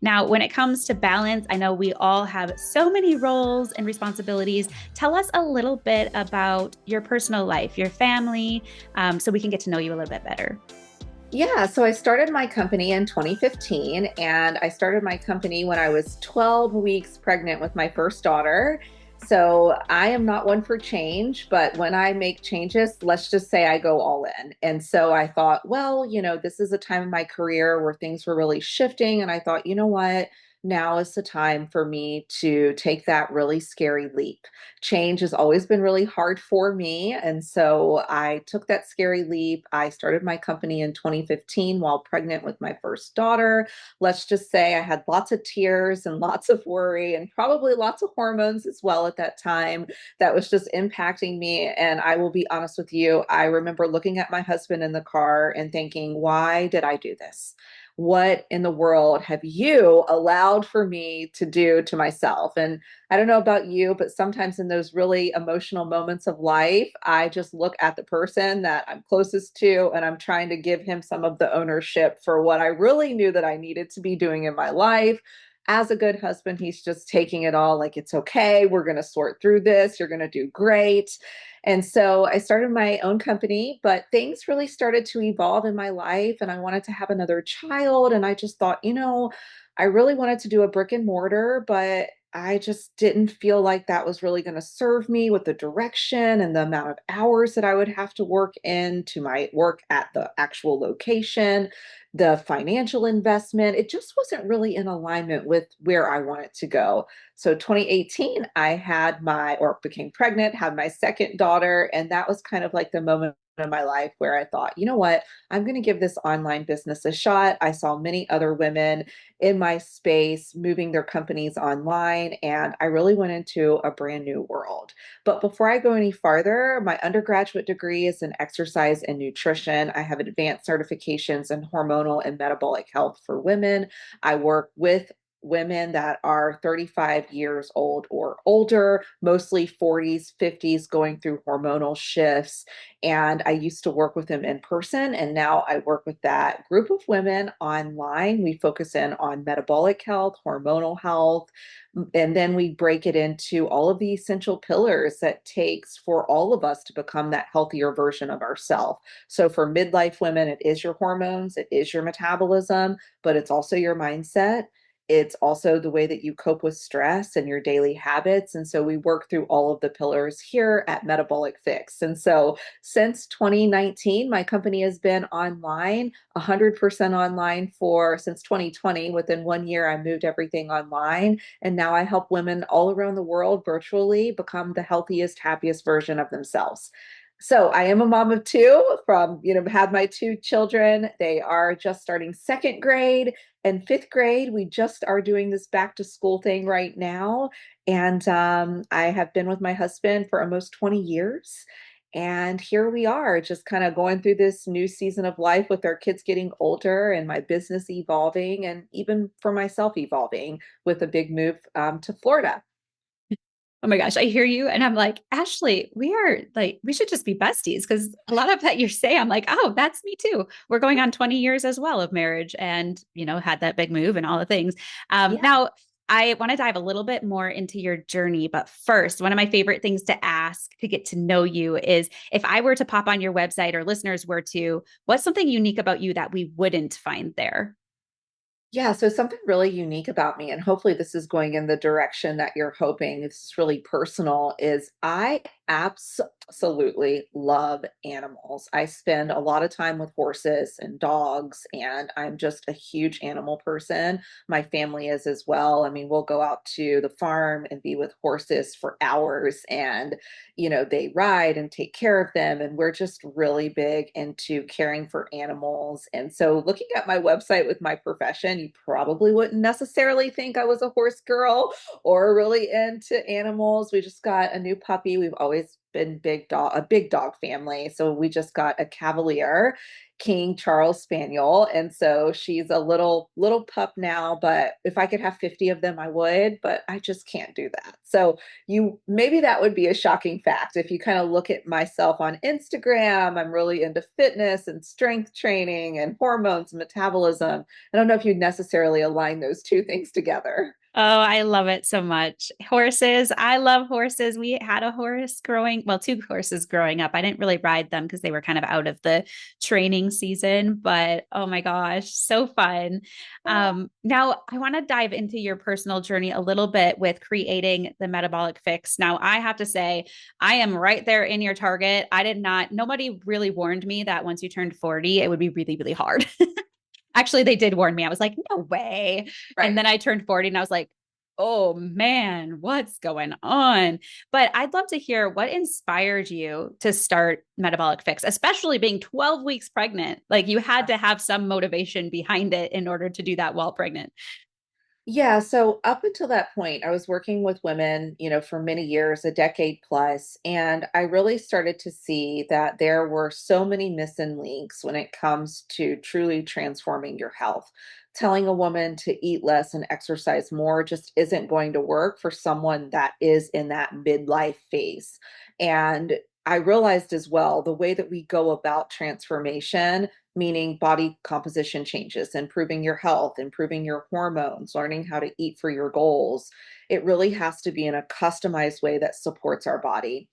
Now, when it comes to balance, I know we all have so many roles and responsibilities. Tell us a little bit about your personal life, your family, so we can get to know you a little bit better. Yeah, so I started my company in 2015, and I started my company when I was 12 weeks pregnant with my first daughter. So I am not one for change, but when I make changes, let's just say I go all in. And so I thought, well, this is a time in my career where things were really shifting. And I thought, you know what? Now is the time for me to take that really scary leap. Change has always been really hard for me. And so I took that scary leap. I started my company in 2015 while pregnant with my first daughter. Let's just say I had lots of tears and lots of worry and probably lots of hormones as well at that time that was just impacting me. And I will be honest with you, I remember looking at my husband in the car and thinking, why did I do this? What in the world have you allowed for me to do to myself? And I don't know about you, but sometimes in those really emotional moments of life, I just look at the person that I'm closest to and I'm trying to give him some of the ownership for what I really knew that I needed to be doing in my life. As a good husband, he's just taking it all like it's okay. We're going to sort through this. You're going to do great. And so I started my own company, but things really started to evolve in my life and I wanted to have another child. And I just thought, I really wanted to do a brick and mortar, but I just didn't feel like that was really going to serve me with the direction and the amount of hours that I would have to work into my work at the actual location, the financial investment. It just wasn't really in alignment with where I wanted to go. So 2018, I had or became pregnant, had my second daughter, and that was kind of like the moment in my life where I thought, you know what, I'm going to give this online business a shot. I saw many other women in my space moving their companies online, and I really went into a brand new world. But before I go any farther, my undergraduate degree is in exercise and nutrition. I have advanced certifications in hormonal and metabolic health for women. I work with women that are 35 years old or older, mostly 40s, 50s, going through hormonal shifts. And I used to work with them in person, and now I work with that group of women online. We focus in on metabolic health, hormonal health, and then we break it into all of the essential pillars that takes for all of us to become that healthier version of ourselves. So for midlife women, it is your hormones, it is your metabolism, but it's also your mindset. It's also the way that you cope with stress and your daily habits. And so we work through all of the pillars here at Metabolic Fix. And so since 2019, my company has been online, 100% online for since 2020. Within 1 year, I moved everything online. And now I help women all around the world virtually become the healthiest, happiest version of themselves. So I am a mom of two had my two children. They are just starting second grade and fifth grade. We just are doing this back to school thing right now. And I have been with my husband for almost 20 years. And here we are, just kind of going through this new season of life with our kids getting older and my business evolving, and even for myself evolving with a big move to Florida. Oh my gosh, I hear you. And I'm like, Ashley, we should just be besties because a lot of that you say, I'm like, oh, that's me too. We're going on 20 years as well of marriage and, had that big move and all the things. Yeah. Now, I want to dive a little bit more into your journey. But first, one of my favorite things to ask to get to know you is if I were to pop on your website or listeners were to, what's something unique about you that we wouldn't find there? Yeah, so something really unique about me, and hopefully this is going in the direction that you're hoping, this is really personal, is I absolutely love animals. I spend a lot of time with horses and dogs, and I'm just a huge animal person. My family is as well. I mean, we'll go out to the farm and be with horses for hours, and they ride and take care of them. And we're just really big into caring for animals. And so, looking at my website with my profession, you probably wouldn't necessarily think I was a horse girl or really into animals. We just got a new puppy. We've always always been a big dog family. So we just got a Cavalier King Charles Spaniel. And so she's a little pup now, but if I could have 50 of them, I would, but I just can't do that. So you maybe that would be a shocking fact. If you kind of look at myself on Instagram, I'm really into fitness and strength training and hormones and metabolism. I don't know if you'd necessarily align those two things together. Oh, I love it so much. Horses. I love horses. We had a horse two horses growing up. I didn't really ride them because they were kind of out of the training season, but oh my gosh, so fun. Now I want to dive into your personal journey a little bit with creating the metabolic fix. Now I have to say, I am right there in your target. Nobody really warned me that once you turned 40, it would be really, really hard. Actually, they did warn me. I was like, no way. And Right. then I turned 40 and I was like, oh man, what's going on? But I'd love to hear what inspired you to start Metabolic Fix, especially being 12 weeks pregnant. Like you had to have some motivation behind it in order to do that while pregnant. Yeah, so up until that point, I was working with women, for many years, a decade plus, and I really started to see that there were so many missing links when it comes to truly transforming your health. Telling a woman to eat less and exercise more just isn't going to work for someone that is in that midlife phase. And I realized as well the way that we go about transformation, meaning body composition changes, improving your health, improving your hormones, learning how to eat for your goals. It really has to be in a customized way that supports our body.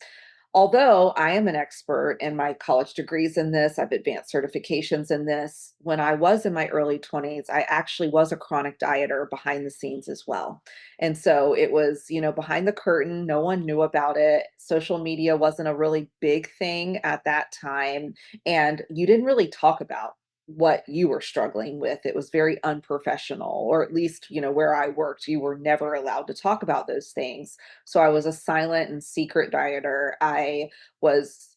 Although I am an expert in my college degrees in this, I've advanced certifications in this. When I was in my early 20s, I actually was a chronic dieter behind the scenes as well. And so it was, behind the curtain, no one knew about it. Social media wasn't a really big thing at that time. And you didn't really talk about what you were struggling with. It was very unprofessional, or at least, where I worked, you were never allowed to talk about those things. So I was a silent and secret dieter. I was,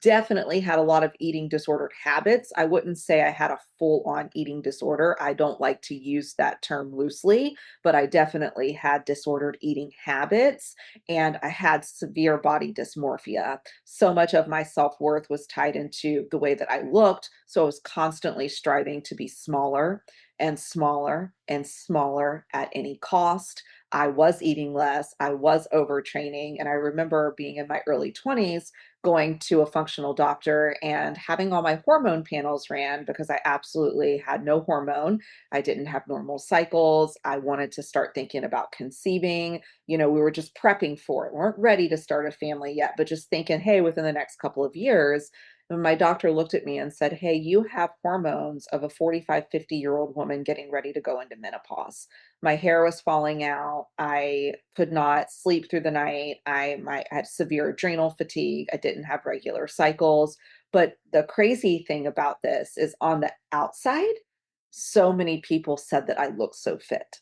definitely had a lot of eating disordered habits. I wouldn't say I had a full on eating disorder. I don't like to use that term loosely, but I definitely had disordered eating habits and I had severe body dysmorphia. So much of my self worth was tied into the way that I looked. So I was constantly striving to be smaller and smaller and smaller at any cost. I was eating less, I was overtraining. And I remember being in my early 20s, going to a functional doctor and having all my hormone panels ran because I absolutely had no hormone. I didn't have normal cycles. I wanted to start thinking about conceiving. We were just prepping for it. We weren't ready to start a family yet, but just thinking, hey, within the next couple of years. And my doctor looked at me and said, hey, you have hormones of a 45, 50-year-old woman getting ready to go into menopause. My hair was falling out. I could not sleep through the night. I had severe adrenal fatigue. I didn't have regular cycles. But the crazy thing about this is on the outside, so many people said that I looked so fit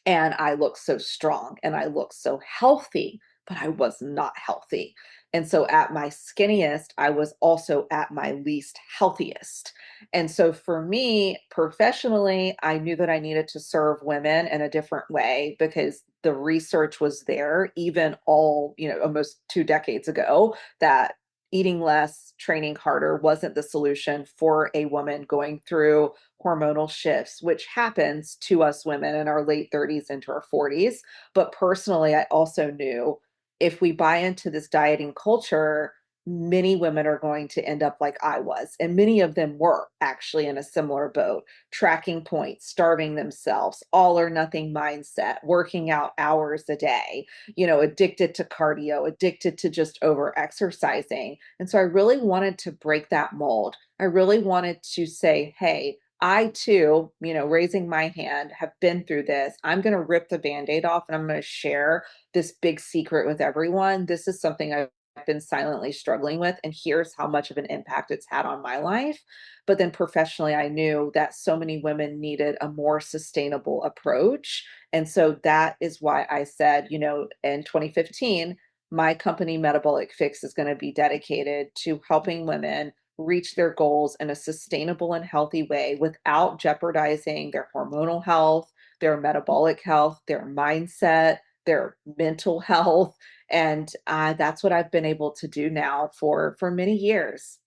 and I look so strong and I look so healthy, but I was not healthy. And so at my skinniest, I was also at my least healthiest. And so for me, professionally, I knew that I needed to serve women in a different way because the research was there, even almost 2 decades ago, that eating less, training harder wasn't the solution for a woman going through hormonal shifts, which happens to us women in our late 30s into our 40s. But personally, I also knew if we buy into this dieting culture, many women are going to end up like I was. And many of them were actually in a similar boat, tracking points, starving themselves, all or nothing mindset, working out hours a day, addicted to cardio, addicted to just over exercising. And so I really wanted to break that mold. I really wanted to say, hey, I too, raising my hand, have been through this. I'm going to rip the band-aid off and I'm going to share this big secret with everyone. This is something I've been silently struggling with, and here's how much of an impact it's had on my life. But then professionally, I knew that so many women needed a more sustainable approach. And so that is why I said, in 2015, my company Metabolic Fix is going to be dedicated to helping women reach their goals in a sustainable and healthy way without jeopardizing their hormonal health, their metabolic health, their mindset, their mental health. And that's what I've been able to do now for many years.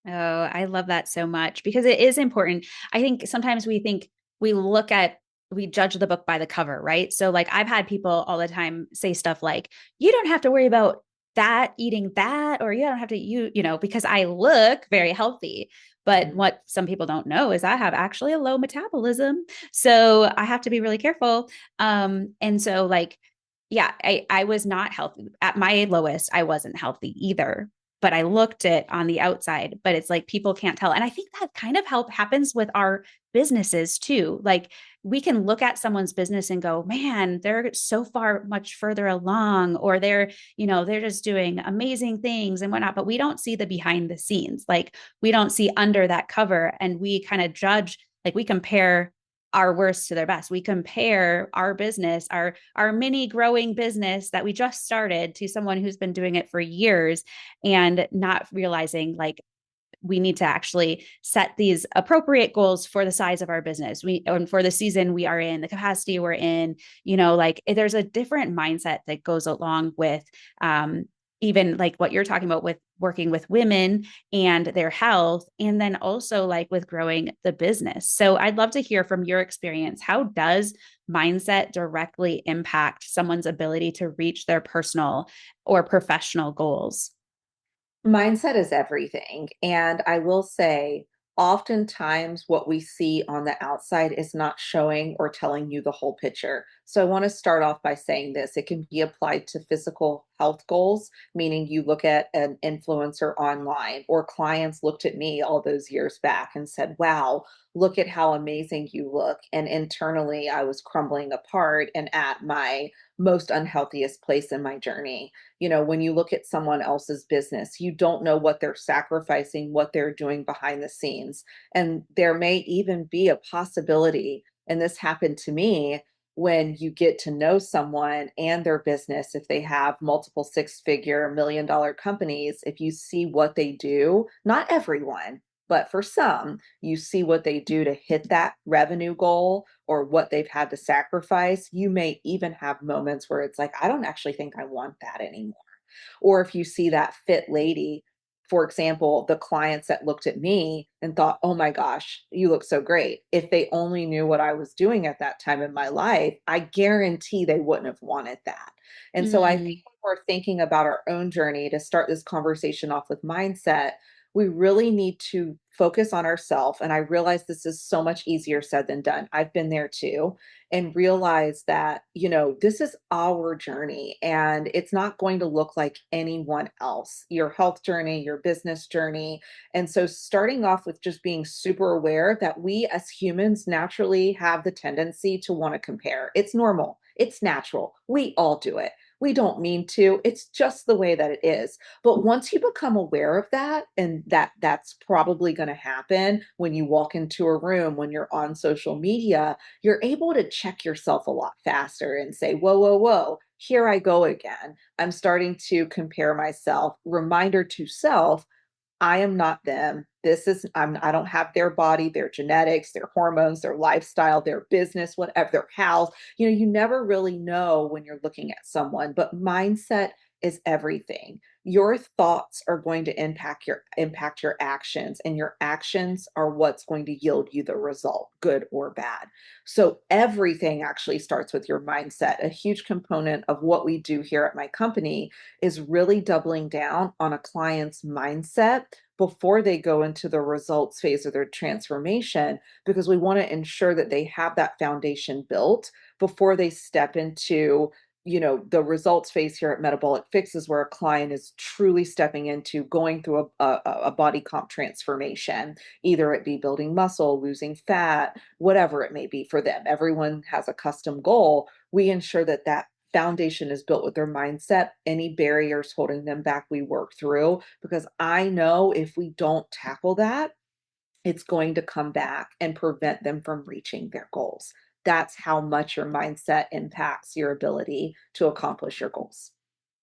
Oh, I love that so much because it is important. I think sometimes we think we look at, we judge the book by the cover, right? So, like, I've had people all the time say stuff like, you don't have to worry about that, eating that, or you don't have to, because I look very healthy. But what some people don't know is I have actually a low metabolism. So I have to be really careful. And so, like, yeah, I was not healthy at my lowest. I wasn't healthy either, but I looked it on the outside, but it's like people can't tell. And I think that kind of happens with our businesses too. Like we can look at someone's business and go, man, they're so far much further along, or they're just doing amazing things and whatnot, but we don't see the behind the scenes. Like we don't see under that cover, and we kind of judge, like we compare our worst to their best. We compare our business, our mini growing business that we just started, to someone who's been doing it for years, and not realizing like we need to actually set these appropriate goals for the size of our business, and for the season we are in, the capacity we're in. Like there's a different mindset that goes along with even like what you're talking about with working with women and their health, and then also like with growing the business. So I'd love to hear from your experience. How does mindset directly impact someone's ability to reach their personal or professional goals? Mindset is everything. And I will say, oftentimes what we see on the outside is not showing or telling you the whole picture. So I want to start off by saying this. It can be applied to physical health goals, meaning you look at an influencer online, or clients looked at me all those years back and said, wow, look at how amazing you look. And internally, I was crumbling apart and at my most unhealthiest place in my journey. When you look at someone else's business, you don't know what they're sacrificing, what they're doing behind the scenes. And there may even be a possibility, and this happened to me, when you get to know someone and their business, if they have multiple six-figure, million-dollar companies, if you see what they do, not everyone, but for some, you see what they do to hit that revenue goal or what they've had to sacrifice, you may even have moments where it's like, I don't actually think I want that anymore. Or if you see that fit lady, for example, the clients that looked at me and thought, oh my gosh, you look so great. If they only knew what I was doing at that time in my life, I guarantee they wouldn't have wanted that. And so I think Mm. when we're thinking about our own journey, to start this conversation off with mindset, we really need to focus on ourselves. And I realize this is so much easier said than done. I've been there too, and realize that, this is our journey and it's not going to look like anyone else, your health journey, your business journey. And so starting off with just being super aware that we as humans naturally have the tendency to want to compare. It's normal. It's natural. We all do it. We don't mean to. It's just the way that it is. But once you become aware of that, and that's probably going to happen when you walk into a room, when you're on social media, you're able to check yourself a lot faster and say, whoa, whoa, whoa, here I go again. I'm starting to compare myself. Reminder to self, I am not them. I don't have their body, their genetics, their hormones, their lifestyle, their business, whatever, their health. You never really know when you're looking at someone, but mindset is everything. Your thoughts are going to impact your actions, and your actions are what's going to yield you the result, good or bad. So everything actually starts with your mindset. A huge component of what we do here at my company is really doubling down on a client's mindset before they go into the results phase of their transformation, because we want to ensure that they have that foundation built before they step into the results phase. Here at Metabolic Fix is where a client is truly stepping into going through a body comp transformation, either it be building muscle, losing fat, whatever it may be for them. Everyone has a custom goal. We ensure that that foundation is built with their mindset. Any barriers holding them back, we work through, because I know if we don't tackle that, it's going to come back and prevent them from reaching their goals. That's how much your mindset impacts your ability to accomplish your goals.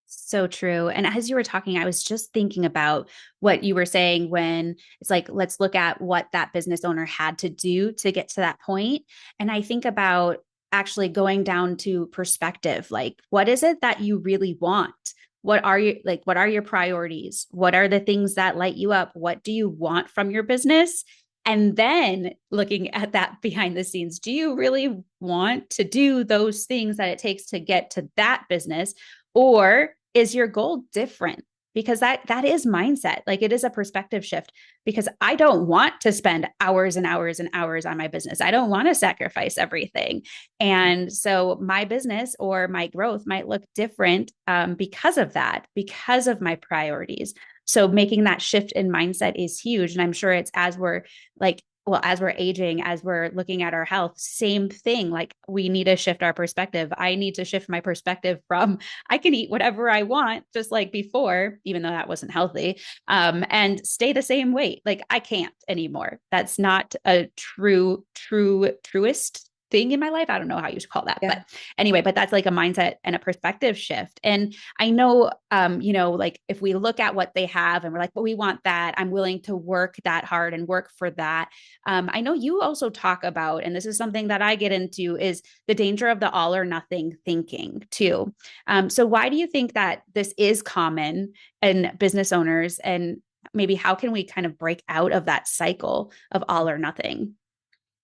So true. And as you were talking, I was just thinking about what you were saying when it's like, let's look at what that business owner had to do to get to that point. And I think about actually going down to perspective. Like, what is it that you really want? What are your priorities? What are the things that light you up? What do you want from your business? And then looking at that behind the scenes, do you really want to do those things that it takes to get to that business? Or is your goal different? Because that is mindset. Like, it is a perspective shift, because I don't want to spend hours and hours and hours on my business. I don't want to sacrifice everything. And so my business or my growth might look different, because of that, because of my priorities. So making that shift in mindset is huge. And I'm sure it's as we're like, well, as we're aging, as we're looking at our health, same thing. Like, we need to shift our perspective. I need to shift my perspective from I can eat whatever I want, just like before, even though that wasn't healthy, and stay the same weight. Like, I can't anymore. That's not a truest thing in my life. I don't know how you call that, Yeah. but anyway, but that's like a mindset and a perspective shift. And I know, like, if we look at what they have and we're like, well, we want that, I'm willing to work that hard and work for that. I know you also talk about, and this is something that I get into, is the danger of the all or nothing thinking too. So why do you think that this is common in business owners, and maybe how can we kind of break out of that cycle of all or nothing?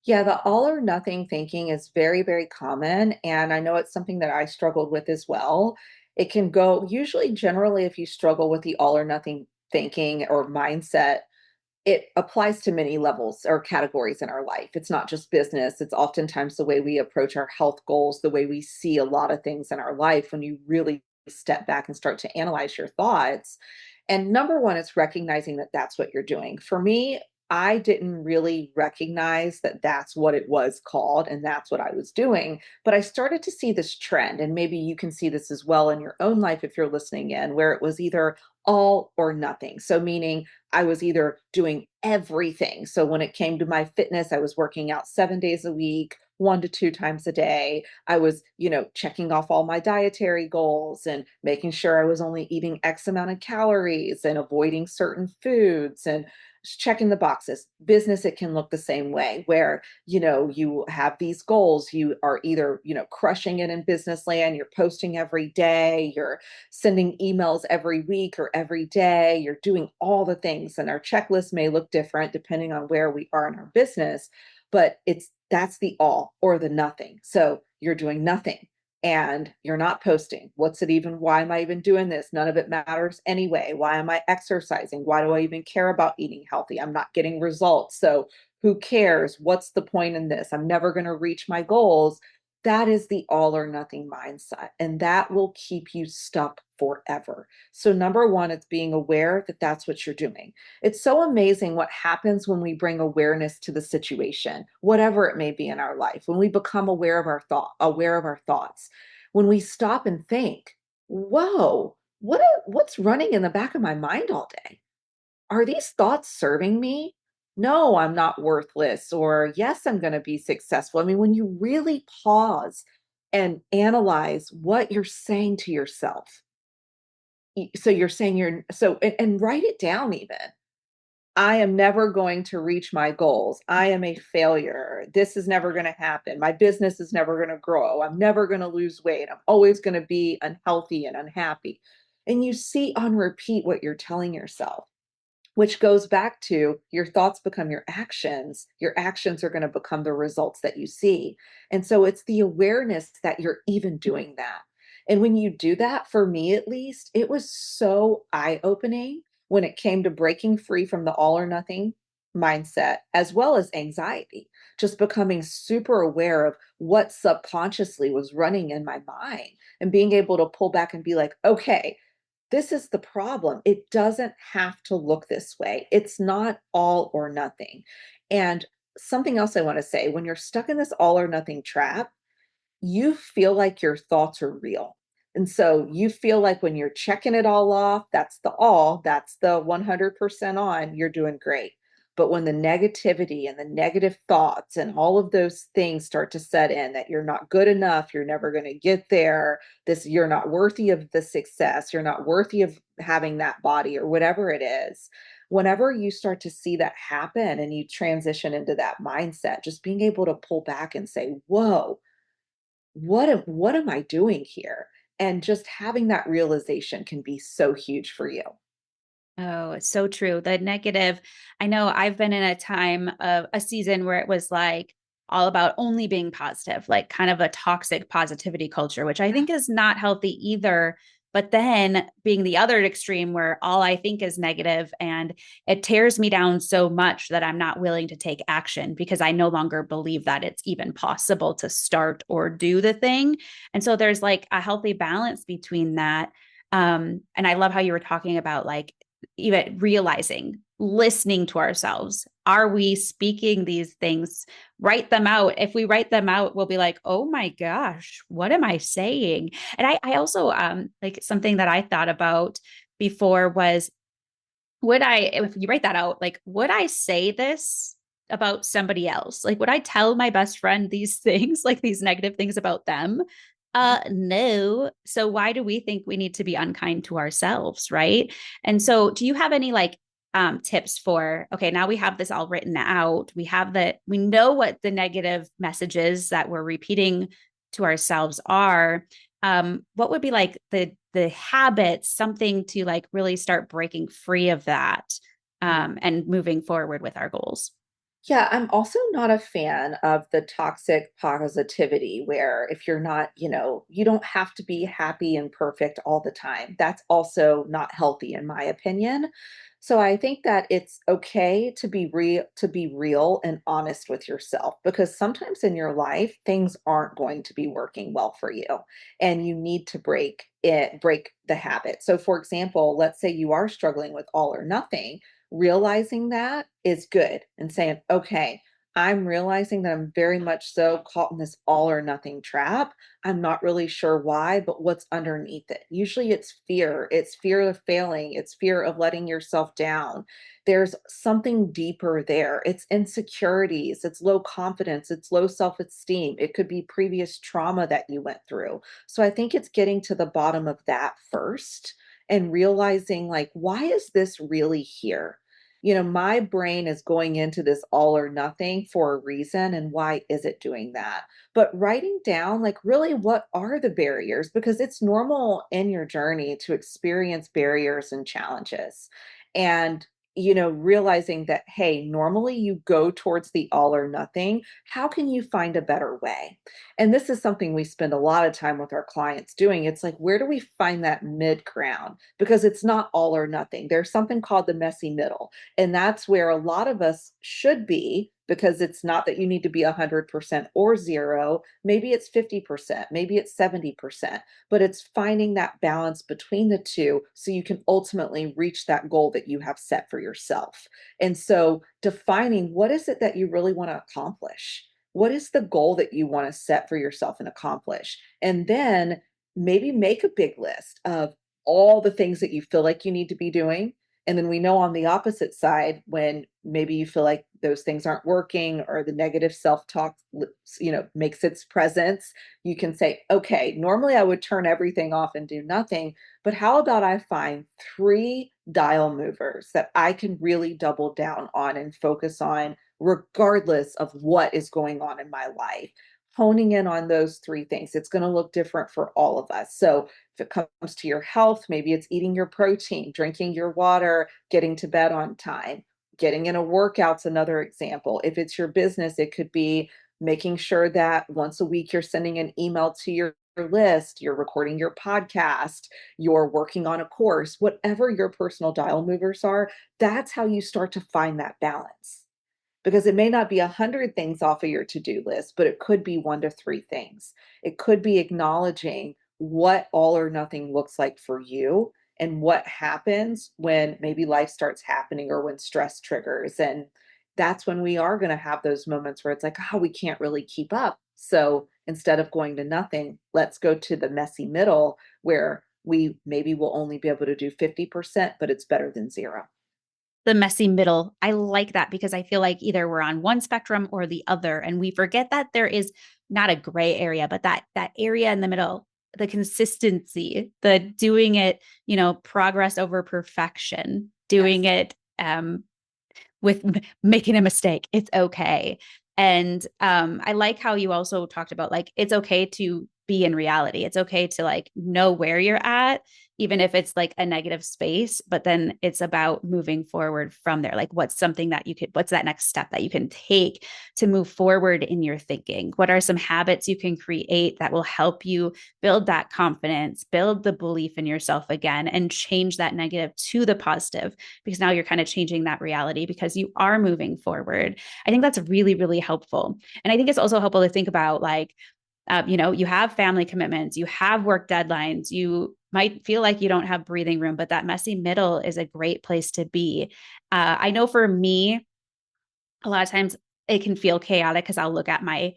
Yeah, the all or nothing thinking is very, very common. And I know it's something that I struggled with as well. It can go, usually, generally, if you struggle with the all or nothing thinking or mindset, it applies to many levels or categories in our life. It's not just business, it's oftentimes the way we approach our health goals, the way we see a lot of things in our life when you really step back and start to analyze your thoughts. And number one is recognizing that that's what you're doing. For me, I didn't really recognize that that's what it was called and that's what I was doing. But I started to see this trend, and maybe you can see this as well in your own life if you're listening in, where it was either all or nothing. So, meaning I was either doing everything. So, when it came to my fitness, I was working out 7 days a week, 1 to 2 times a day. I was, checking off all my dietary goals and making sure I was only eating X amount of calories and avoiding certain foods and checking the boxes. Business, it can look the same way, where, you have these goals. You are either, crushing it in business land, you're posting every day, you're sending emails every week or every day, you're doing all the things. And our checklist may look different depending on where we are in our business, but that's the all or the nothing. So you're doing nothing and you're not posting. What's it even? Why am I even doing this? None of it matters anyway. Why am I exercising? Why do I even care about eating healthy? I'm not getting results. So who cares? What's the point in this? I'm never going to reach my goals. That is the all or nothing mindset. And that will keep you stuck forever. So, number one, it's being aware that that's what you're doing. It's so amazing what happens when we bring awareness to the situation, whatever it may be in our life, when we become aware of our thoughts, when we stop and think, whoa, what's running in the back of my mind all day? Are these thoughts serving me? No, I'm not worthless, or yes, I'm going to be successful. I mean, when you really pause and analyze what you're saying to yourself, so you're saying and write it down even. I am never going to reach my goals. I am a failure. This is never going to happen. My business is never going to grow. I'm never going to lose weight. I'm always going to be unhealthy and unhappy. And you see on repeat what you're telling yourself, which goes back to your thoughts become your actions. Your actions are going to become the results that you see. And so it's the awareness that you're even doing that. And when you do that, for me at least, it was so eye opening when it came to breaking free from the all or nothing mindset, as well as anxiety, just becoming super aware of what subconsciously was running in my mind and being able to pull back and be like, okay, this is the problem. It doesn't have to look this way. It's not all or nothing. And something else I want to say, when you're stuck in this all or nothing trap, you feel like your thoughts are real. And so you feel like when you're checking it all off, that's the 100% on, you're doing great. But when the negativity and the negative thoughts and all of those things start to set in, that you're not good enough, you're never going to get there, you're not worthy of the success, you're not worthy of having that body or whatever it is. Whenever you start to see that happen and you transition into that mindset, just being able to pull back and say, whoa, what am I doing here? And just having that realization can be so huge for you. Oh, it's so true. The negative, I know I've been in a time of a season where it was like all about only being positive, like kind of a toxic positivity culture, which I think is not healthy either. But then being the other extreme where all I think is negative and it tears me down so much that I'm not willing to take action because I no longer believe that it's even possible to start or do the thing. And so there's like a healthy balance between that. And I love how you were talking about like even realizing, listening to ourselves. Are we speaking these things? Write them out. If we write them out, we'll be like, oh my gosh, what am I saying? And I also like something that I thought about before was would I, if you write that out, like, would I say this about somebody else? Like, would I tell my best friend these things, like these negative things about them? No. So why do we think we need to be unkind to ourselves, right? And so do you have any like tips for, okay, now we have this all written out. We know what the negative messages that we're repeating to ourselves are. What would be like the habits, something to like really start breaking free of that and moving forward with our goals? Yeah, I'm also not a fan of the toxic positivity where if you're not, you don't have to be happy and perfect all the time. That's also not healthy in my opinion. So I think that it's okay to be real and honest with yourself because sometimes in your life things aren't going to be working well for you and you need to break the habit. So for example, let's say you are struggling with all or nothing. Realizing that is good and saying, okay, I'm realizing that I'm very much so caught in this all or nothing trap. I'm not really sure why, but what's underneath it? Usually it's fear. It's fear of failing. It's fear of letting yourself down. There's something deeper there. It's insecurities. It's low confidence. It's low self esteem. It could be previous trauma that you went through. So I think it's getting to the bottom of that first and realizing like why is this really here. My brain is going into this all or nothing for a reason, and why is it doing that? But writing down like really what are the barriers, because it's normal in your journey to experience barriers and challenges. And realizing that, hey, normally you go towards the all or nothing. How can you find a better way? And this is something we spend a lot of time with our clients doing. It's like, where do we find that mid ground? Because it's not all or nothing. There's something called the messy middle. And that's where a lot of us should be, because it's not that you need to be 100% or zero. Maybe it's 50%, maybe it's 70%, but it's finding that balance between the two so you can ultimately reach that goal that you have set for yourself. And so defining what is it that you really want to accomplish? What is the goal that you want to set for yourself and accomplish? And then maybe make a big list of all the things that you feel like you need to be doing. And then we know on the opposite side, when maybe you feel like those things aren't working or the negative self-talk, makes its presence, you can say, okay, normally I would turn everything off and do nothing, but how about I find three dial movers that I can really double down on and focus on regardless of what is going on in my life. Honing in on those three things. It's going to look different for all of us. So, if it comes to your health, maybe it's eating your protein, drinking your water, getting to bed on time, getting in a workout's another example. If it's your business, it could be making sure that once a week you're sending an email to your list, you're recording your podcast, you're working on a course, whatever your personal dial movers are, that's how you start to find that balance, because it may not be 100 things off of your to-do list, but it could be 1 to 3 things. It could be acknowledging what all or nothing looks like for you and what happens when maybe life starts happening or when stress triggers. And that's when we are going to have those moments where it's like, oh, we can't really keep up. So instead of going to nothing, let's go to the messy middle where we maybe will only be able to do 50%, but it's better than zero. The messy middle. I like that because I feel like either we're on one spectrum or the other, and we forget that there is not a gray area, but that area in the middle, the consistency, the doing it, progress over perfection, doing Yes. it with making a mistake. It's okay. And I like how you also talked about like it's okay to be in reality. It's okay to like know where you're at, even if it's like a negative space, but then it's about moving forward from there. Like what's something that you could, what's that next step that you can take to move forward in your thinking? What are some habits you can create that will help you build that confidence, build the belief in yourself again, and change that negative to the positive? Because now you're kind of changing that reality because you are moving forward. I think that's really, really helpful. And I think it's also helpful to think about like, you have family commitments, you have work deadlines, you might feel like you don't have breathing room, but that messy middle is a great place to be. I know for me, a lot of times it can feel chaotic because I'll look at my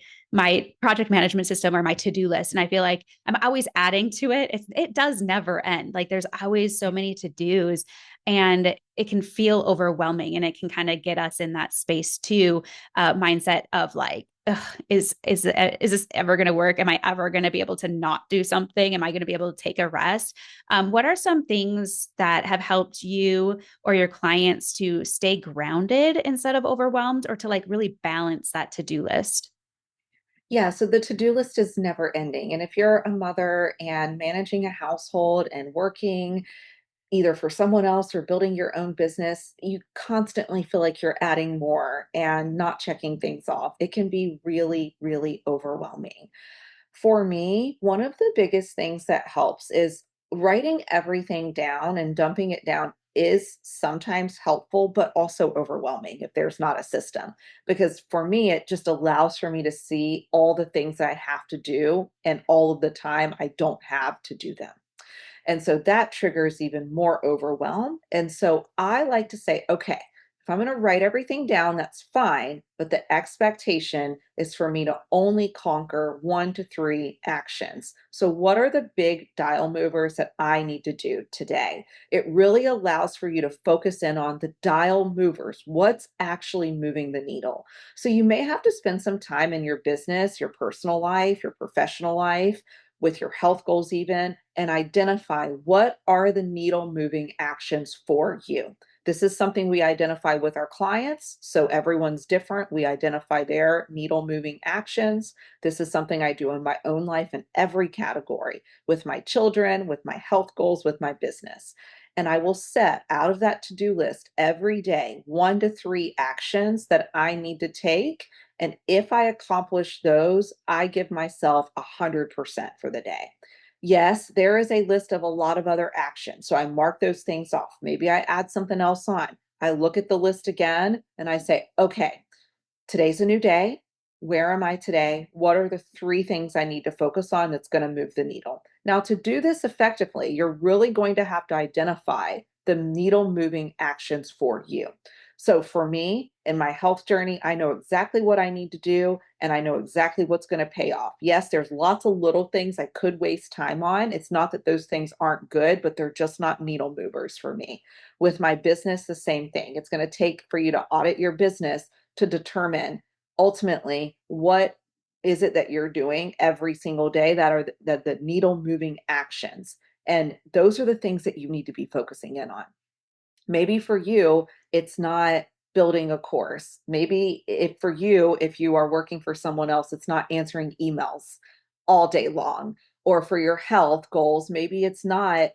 project management system or my to-do list and I feel like I'm always adding to it. It does never end. Like there's always so many to-dos and it can feel overwhelming and it can kind of get us in that space too, mindset of like, is this ever going to work? Am I ever going to be able to not do something? Am I going to be able to take a rest? What are some things that have helped you or your clients to stay grounded instead of overwhelmed or to like really balance that to-do list? Yeah, so the to-do list is never ending. And if you're a mother and managing a household and working either for someone else or building your own business, you constantly feel like you're adding more and not checking things off. It can be really, really overwhelming. For me, one of the biggest things that helps is writing everything down and dumping it down is sometimes helpful, but also overwhelming if there's not a system. Because for me, it just allows for me to see all the things I have to do and all of the time I don't have to do them. And so that triggers even more overwhelm. And so I like to say, okay, if I'm going to write everything down, that's fine. But the expectation is for me to only conquer 1 to 3 actions. So, what are the big dial movers that I need to do today? It really allows for you to focus in on the dial movers. What's actually moving the needle? So, you may have to spend some time in your business, your personal life, your professional life with your health goals even and identify what are the needle moving actions for you. This is something we identify with our clients. So everyone's different. We identify their needle moving actions. This is something I do in my own life in every category with my children, with my health goals, with my business. And I will set out of that to do list every day 1 to 3 actions that I need to take. And if I accomplish those, I give myself 100% for the day. Yes, there is a list of a lot of other actions. So I mark those things off. Maybe I add something else on. I look at the list again and I say, okay, today's a new day. Where am I today? What are the 3 things I need to focus on that's going to move the needle? Now, to do this effectively, you're really going to have to identify the needle moving actions for you. So, for me, in my health journey, I know exactly what I need to do and I know exactly what's going to pay off. Yes, there's lots of little things I could waste time on. It's not that those things aren't good, but they're just not needle movers for me. With my business, the same thing. It's going to take for you to audit your business to determine ultimately what is it that you're doing every single day that are the needle moving actions. And those are the things that you need to be focusing in on. Maybe for you, it's not building a course. Maybe if for you, if you are working for someone else, it's not answering emails all day long. Or for your health goals, maybe it's not,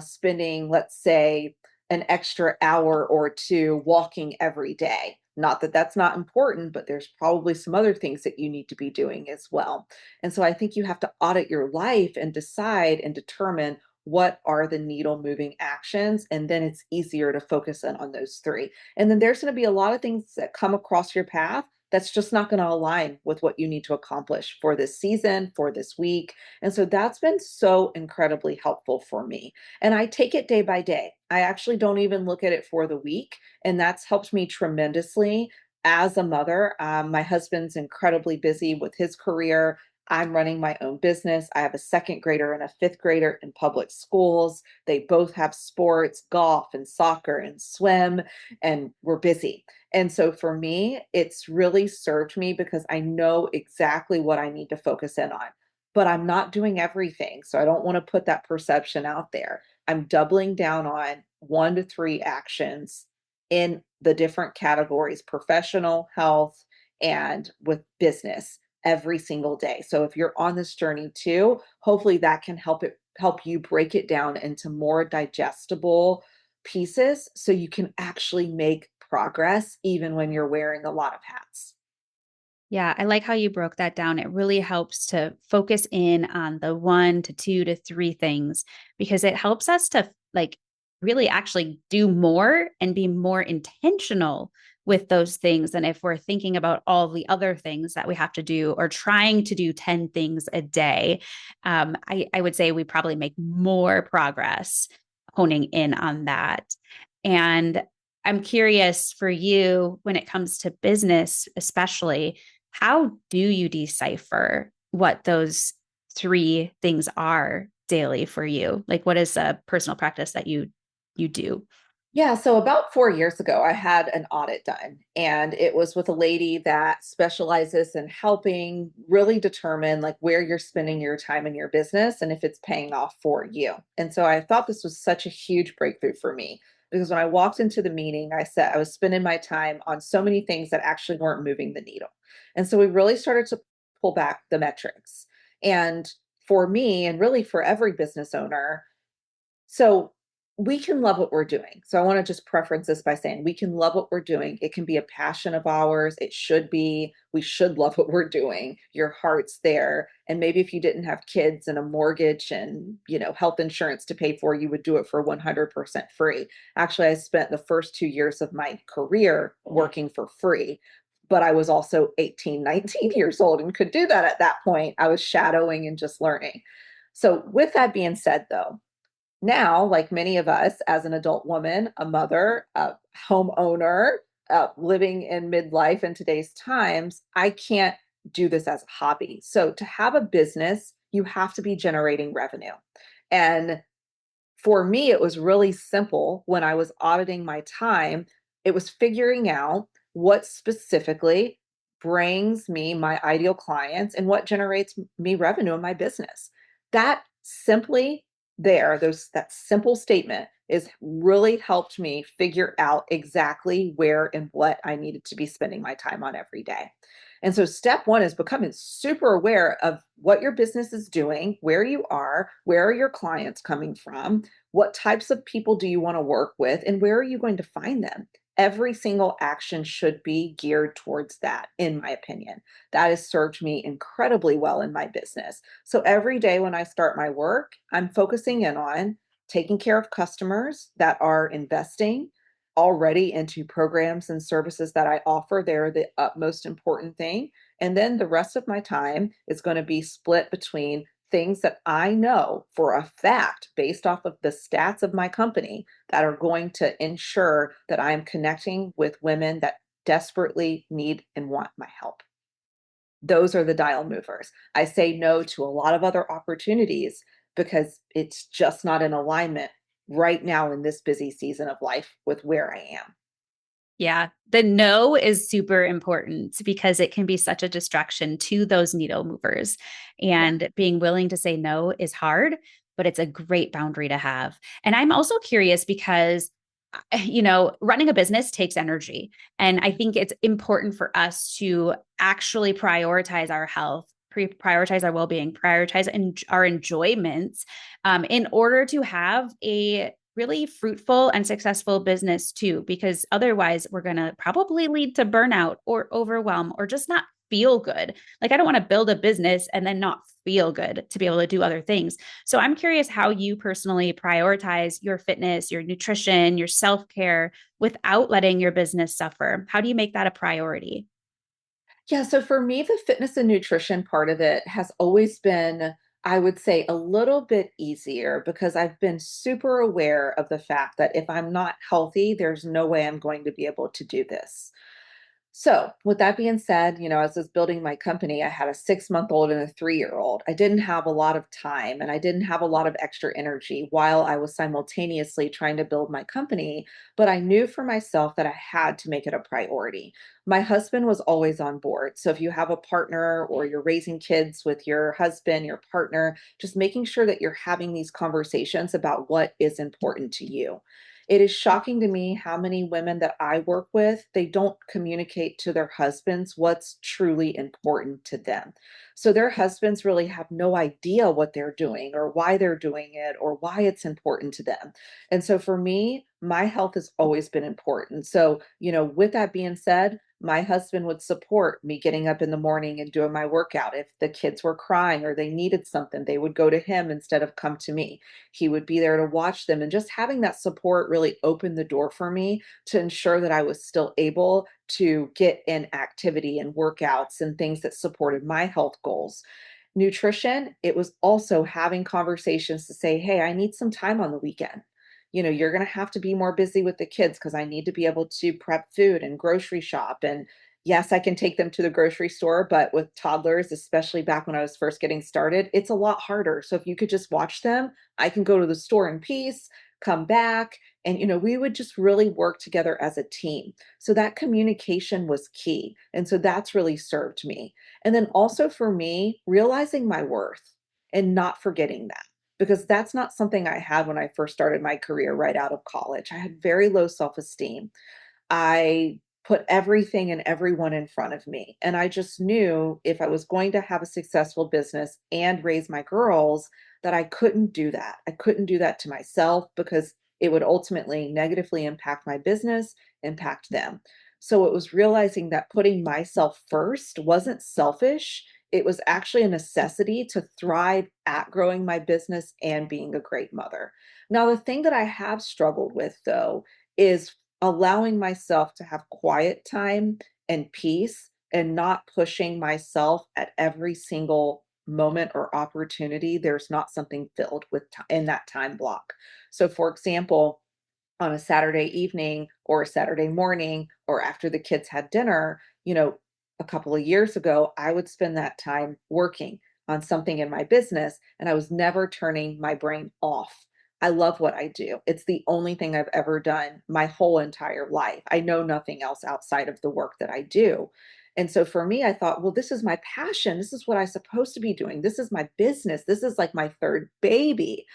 spending, let's say, an extra hour or two walking every day. Not that that's not important, but there's probably some other things that you need to be doing as well. And so I think you have to audit your life and decide and determine what are the needle moving actions, and then it's easier to focus in on those 3. And then there's going to be a lot of things that come across your path that's just not going to align with what you need to accomplish for this season, for this week. And so that's been so incredibly helpful for me. And I take it day by day. I actually don't even look at it for the week, and that's helped me tremendously as a mother. My husband's incredibly busy with his career. I'm running my own business. I have a second grader and a fifth grader in public schools. They both have sports, golf and soccer and swim, and we're busy. And so for me, it's really served me because I know exactly what I need to focus in on. But I'm not doing everything. So I don't want to put that perception out there. I'm doubling down on 1 to 3 actions in the different categories: professional, health, and with business every single day. So if you're on this journey too, hopefully that can help you break it down into more digestible pieces so you can actually make progress even when you're wearing a lot of hats. Yeah, I like how you broke that down. It really helps to focus in on the 1 to 2 to 3 things because it helps us to like really actually do more and be more intentional with those things than if we're thinking about all the other things that we have to do or trying to do 10 things a day. I would say we probably make more progress honing in on that. And I'm curious for you when it comes to business, especially how do you decipher what those 3 things are daily for you? Like what is a personal practice that you do? Yeah, so about 4 years ago, I had an audit done, and it was with a lady that specializes in helping really determine like where you're spending your time in your business and if it's paying off for you. And so I thought this was such a huge breakthrough for me because when I walked into the meeting, I said I was spending my time on so many things that actually weren't moving the needle. And so we really started to pull back the metrics. And for me, and really for every business owner, so we can love what we're doing. So I want to just preference this by saying we can love what we're doing. It can be a passion of ours. It should be. We should love what we're doing. Your heart's there. And maybe if you didn't have kids and a mortgage and, health insurance to pay for, you would do it for 100% free. Actually, I spent the first 2 years of my career working for free. But I was also 18, 19 years old and could do that at that point. I was shadowing and just learning. So, with that being said, though, now, like many of us, as an adult woman, a mother, a homeowner, living in midlife in today's times, I can't do this as a hobby. So, to have a business, you have to be generating revenue. And for me, it was really simple when I was auditing my time. It was figuring out what specifically brings me my ideal clients and what generates me revenue in my business. That simply that simple statement is really helped me figure out exactly where and what I needed to be spending my time on every day. And so step one is becoming super aware of what your business is doing, where you are, where are your clients coming from, what types of people do you want to work with, and where are you going to find them? Every single action should be geared towards that, in my opinion. That has served me incredibly well in my business. So every day when I start my work, I'm focusing in on taking care of customers that are investing already into programs and services that I offer. They're the utmost important thing. And then the rest of my time is going to be split between things that I know for a fact, based off of the stats of my company, that are going to ensure that I am connecting with women that desperately need and want my help. Those are the dial movers. I say no to a lot of other opportunities because it's just not in alignment right now in this busy season of life with where I am. Yeah, the no is super important because it can be such a distraction to those needle movers. Yeah. And being willing to say no is hard, but it's a great boundary to have. And I'm also curious because, running a business takes energy. And I think it's important for us to actually prioritize our health. Prioritize our well-being, prioritize our enjoyments, in order to have a really fruitful and successful business too, because otherwise we're going to probably lead to burnout or overwhelm or just not feel good. Like, I don't want to build a business and then not feel good to be able to do other things. So I'm curious how you personally prioritize your fitness, your nutrition, your self-care without letting your business suffer. How do you make that a priority? Yeah, so for me, the fitness and nutrition part of it has always been, I would say, a little bit easier because I've been super aware of the fact that if I'm not healthy, there's no way I'm going to be able to do this. So, with that being said, as I was building my company, I had a 6-month-old and a 3-year-old. I didn't have a lot of time and I didn't have a lot of extra energy while I was simultaneously trying to build my company. But I knew for myself that I had to make it a priority. My husband was always on board. So, if you have a partner or you're raising kids with your husband, your partner, just making sure that you're having these conversations about what is important to you. It is shocking to me how many women that I work with, they don't communicate to their husbands what's truly important to them. So their husbands really have no idea what they're doing or why they're doing it or why it's important to them. And so for me, my health has always been important. So, with that being said, my husband would support me getting up in the morning and doing my workout. If the kids were crying or they needed something, they would go to him instead of come to me. He would be there to watch them. And just having that support really opened the door for me to ensure that I was still able to get in activity and workouts and things that supported my health goals. Nutrition, it was also having conversations to say, hey, I need some time on the weekend. You're going to have to be more busy with the kids because I need to be able to prep food and grocery shop. And yes, I can take them to the grocery store, but with toddlers, especially back when I was first getting started, it's a lot harder. So if you could just watch them, I can go to the store in peace, come back, and we would just really work together as a team. So that communication was key. And so that's really served me. And then also for me, realizing my worth and not forgetting that, because that's not something I had when I first started my career right out of college. I had very low self-esteem. I put everything and everyone in front of me. And I just knew if I was going to have a successful business and raise my girls, that I couldn't do that. I couldn't do that to myself because it would ultimately negatively impact my business, impact them. So it was realizing that putting myself first wasn't selfish. It was actually a necessity to thrive at growing my business and being a great mother. Now, the thing that I have struggled with, though, is allowing myself to have quiet time and peace and not pushing myself at every single moment or opportunity. There's not something filled with in that time block. So, for example, on a Saturday evening or a Saturday morning or after the kids had dinner, a couple of years ago, I would spend that time working on something in my business and I was never turning my brain off. I love what I do. It's the only thing I've ever done my whole entire life. I know nothing else outside of the work that I do. And so for me, I thought, well, this is my passion. This is what I'm supposed to be doing. This is my business. This is like my third baby.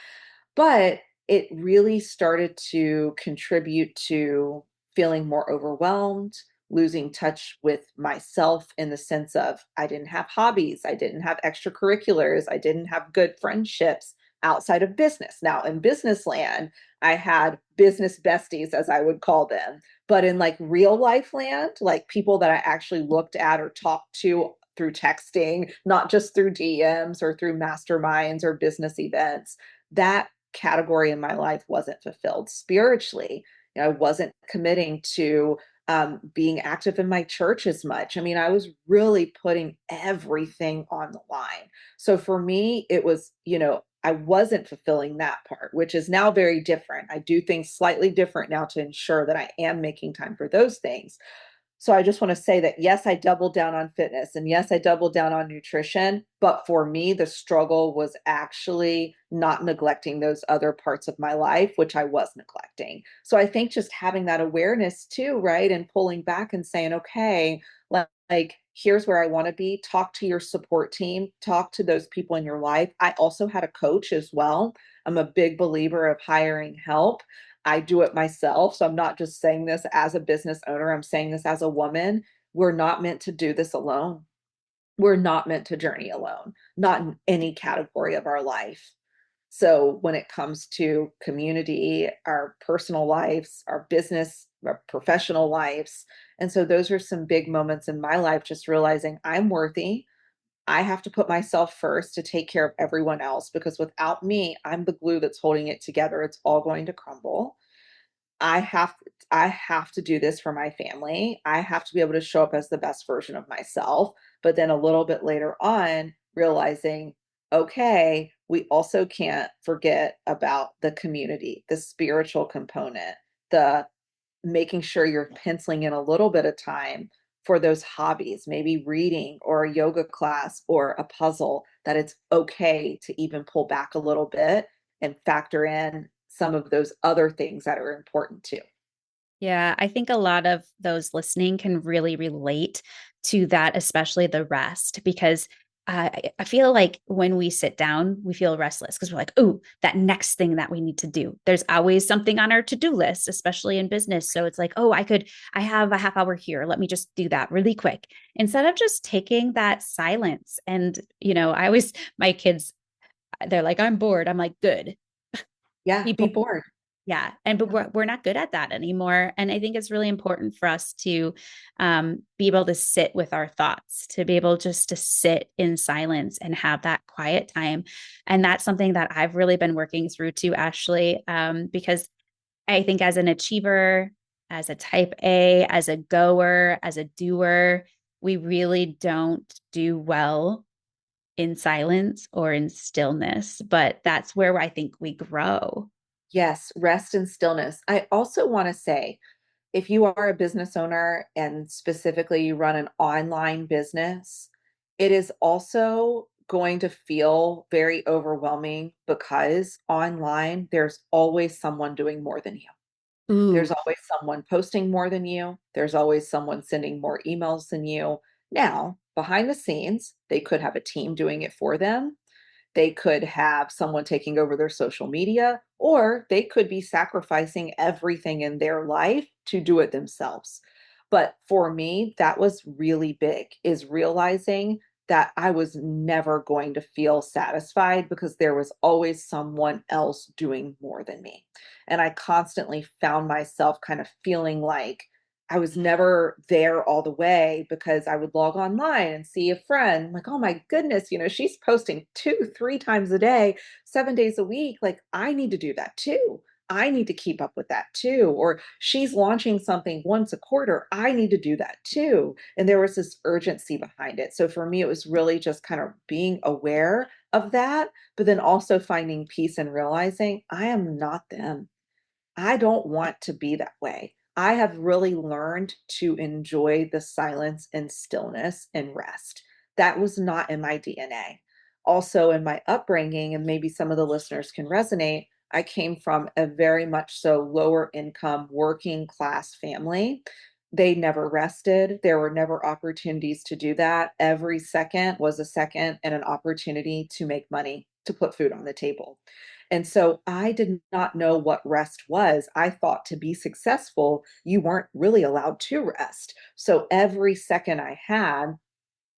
But it really started to contribute to feeling more overwhelmed, losing touch with myself in the sense of I didn't have hobbies, I didn't have extracurriculars, I didn't have good friendships outside of business. Now, in business land, I had business besties, as I would call them. But in like real life land, like people that I actually looked at or talked to through texting, not just through DMs or through masterminds or business events, that category in my life wasn't fulfilled spiritually. I wasn't committing to being active in my church as much. I mean, I was really putting everything on the line. So for me, it was, I wasn't fulfilling that part, which is now very different. I do things slightly different now to ensure that I am making time for those things. So I just want to say that yes, I doubled down on fitness and yes, I doubled down on nutrition. But for me, the struggle was actually not neglecting those other parts of my life, which I was neglecting. So I think just having that awareness too, right? And pulling back and saying, okay, like here's where I want to be. Talk to your support team, talk to those people in your life. I also had a coach as well. I'm a big believer of hiring help. I do it myself. So I'm not just saying this as a business owner, I'm saying this as a woman. We're not meant to do this alone. We're not meant to journey alone, not in any category of our life. So when it comes to community, our personal lives, our business, our professional lives. And so those are some big moments in my life, just realizing I'm worthy. I have to put myself first to take care of everyone else because without me, I'm the glue that's holding it together. It's all going to crumble. I have I have to do this for my family. I have to be able to show up as the best version of myself. But then a little bit later on, realizing, okay, we also can't forget about the community, the spiritual component, the making sure you're penciling in a little bit of time for those hobbies, maybe reading or a yoga class or a puzzle, that it's okay to even pull back a little bit and factor in some of those other things that are important too. Yeah, I think a lot of those listening can really relate to that, especially the rest, because I feel like when we sit down, we feel restless because we're like, oh, that next thing that we need to do. There's always something on our to-do list, especially in business. So it's like, oh, I have a half hour here. Let me just do that really quick. Instead of just taking that silence. And, I always, my kids, they're like, I'm bored. I'm like, good. Yeah, Be be bored. bored. Yeah. And but we're not good at that anymore. And I think it's really important for us to be able to sit with our thoughts, to be able just to sit in silence and have that quiet time. And that's something that I've really been working through too, Ashley, because I think as an achiever, as a type A, as a goer, as a doer, we really don't do well in silence or in stillness. But that's where I think we grow. Yes, rest and stillness. I also want to say, if you are a business owner and specifically you run an online business, it is also going to feel very overwhelming because online there's always someone doing more than you. There's Ooh. always someone posting more than you. There's always someone sending more emails than you. Now, behind the scenes, they could have a team doing it for them. They could have someone taking over their social media, or they could be sacrificing everything in their life to do it themselves. But for me, that was really big, is realizing that I was never going to feel satisfied because there was always someone else doing more than me. And I constantly found myself kind of feeling like I was never there all the way because I would log online and see a friend, like, oh my goodness, she's posting 2, 3 times a day, 7 days a week. Like, I need to do that too. I need to keep up with that too. Or she's launching something once a quarter. I need to do that too. And there was this urgency behind it. So for me, it was really just kind of being aware of that, but then also finding peace and realizing I am not them. I don't want to be that way. I have really learned to enjoy the silence and stillness and rest. That was not in my DNA. Also, in my upbringing, and maybe some of the listeners can resonate, I came from a very much so lower income working class family. They never rested. There were never opportunities to do that. Every second was a second and an opportunity to make money, to put food on the table. And so I did not know what rest was. I thought to be successful, you weren't really allowed to rest. So every second I had,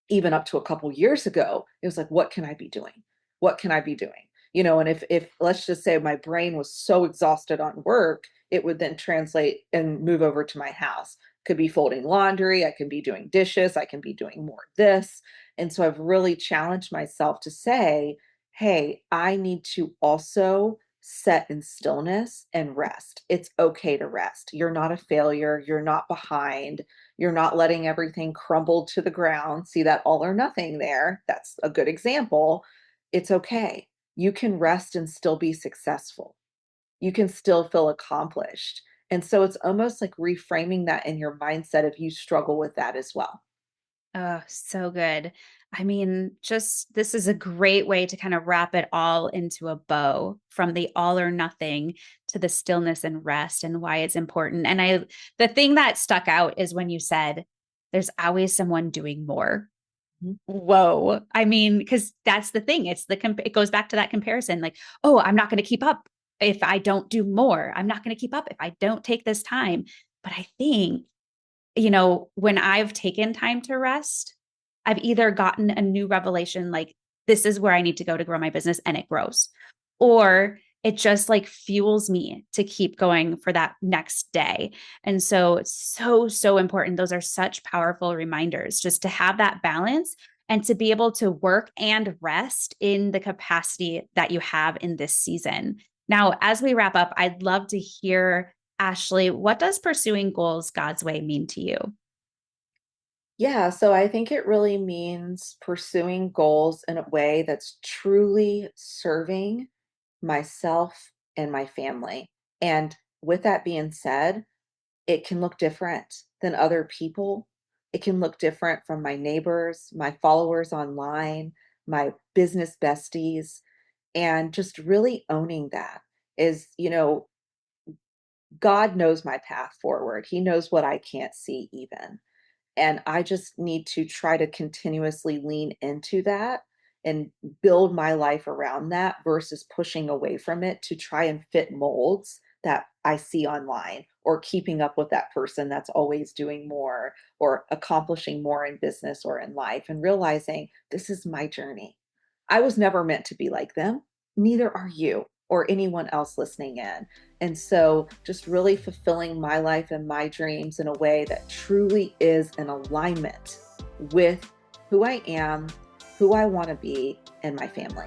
even up to a couple years ago, it was like, what can I be doing? What can I be doing? And if let's just say my brain was so exhausted on work, it would then translate and move over to my house. Could be folding laundry, I can be doing dishes, I can be doing more of this. And so I've really challenged myself to say, hey, I need to also set in stillness and rest. It's okay to rest. You're not a failure, you're not behind, you're not letting everything crumble to the ground. See that all or nothing there? That's a good example. It's okay. You can rest and still be successful. You can still feel accomplished. And so it's almost like reframing that in your mindset if you struggle with that as well. Oh, so good. I mean, just this is a great way to kind of wrap it all into a bow, from the all or nothing to the stillness and rest and why it's important. And the thing that stuck out is when you said there's always someone doing more. Mhm. Whoa. I mean, because that's the thing. It goes back to that comparison. Like, oh, I'm not going to keep up if I don't do more. I'm not going to keep up if I don't take this time. But I think when I've taken time to rest, I've either gotten a new revelation, like, this is where I need to go to grow my business, and it grows, or it just like fuels me to keep going for that next day. And so it's so, so important. Those are such powerful reminders, just to have that balance and to be able to work and rest in the capacity that you have in this season. Now, as we wrap up, I'd love to hear, Ashley, what does pursuing goals God's way mean to you? Yeah, so I think it really means pursuing goals in a way that's truly serving myself and my family. And with that being said, it can look different than other people. It can look different from my neighbors, my followers online, my business besties, and just really owning that is, God knows my path forward. He knows what I can't see even. And I just need to try to continuously lean into that and build my life around that versus pushing away from it to try and fit molds that I see online, or keeping up with that person that's always doing more or accomplishing more in business or in life, and realizing this is my journey. I was never meant to be like them. Neither are you or anyone else listening in. And so just really fulfilling my life and my dreams in a way that truly is in alignment with who I am, who I want to be, and my family.